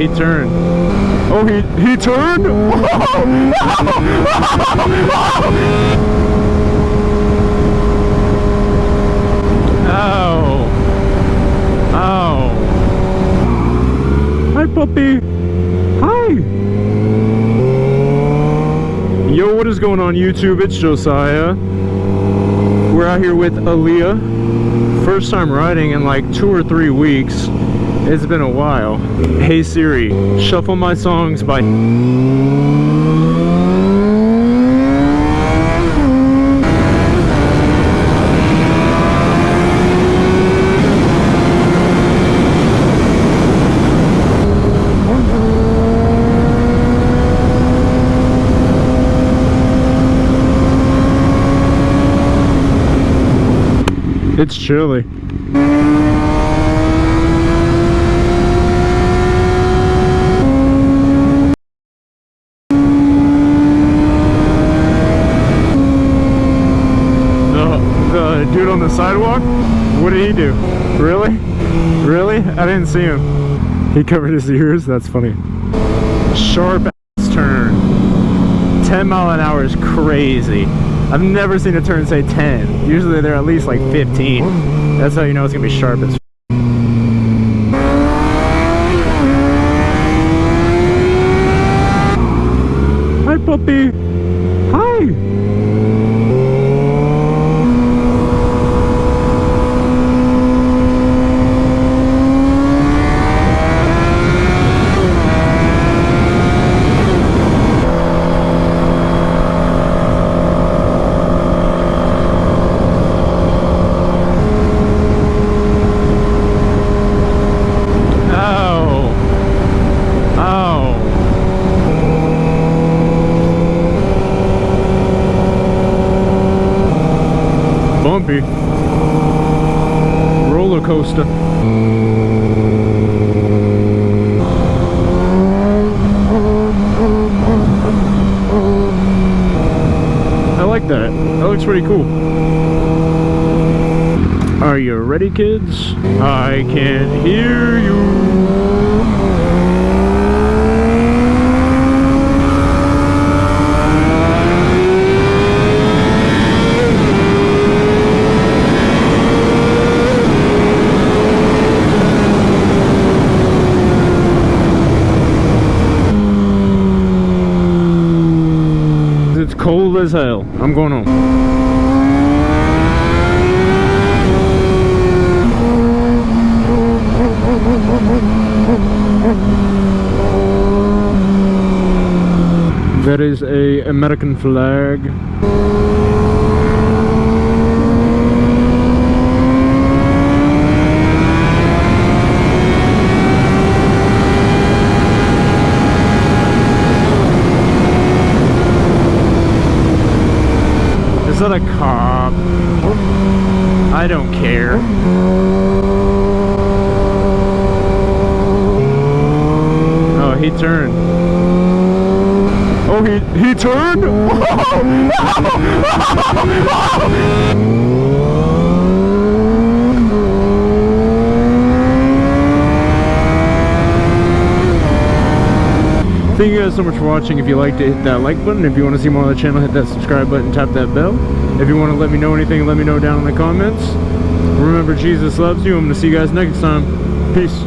he turned. Oh, he turned? Ow. Ow. Hi, puppy. Hi. Yo, what is going on YouTube? It's Josiah. We're out here with Aaliyah. First time riding in like 2 or 3 weeks. It's been a while. Hey Siri, shuffle my songs by... It's chilly. The dude on the sidewalk? What did he do? Really? Really? I didn't see him. He covered his ears? That's funny. Sharp ass turn. 10 mile an hour is crazy. I've never seen a turn say 10. Usually they're at least like 15. That's how you know it's gonna be sharp as Hi puppy. Hi. Bumpy roller coaster. I like that. That looks pretty cool. Are you ready, kids? I can hear you. It's cold as hell. I'm going home. That is a American flag. Is that a cop? I don't care. Oh, he turned. Oh, he turned? Thank you guys so much for watching. If you liked it, hit that like button. If you want to see more on the channel, hit that subscribe button, tap that bell. If you want to let me know anything, let me know down in the comments. Remember, Jesus loves you. I'm going to see you guys next time. Peace.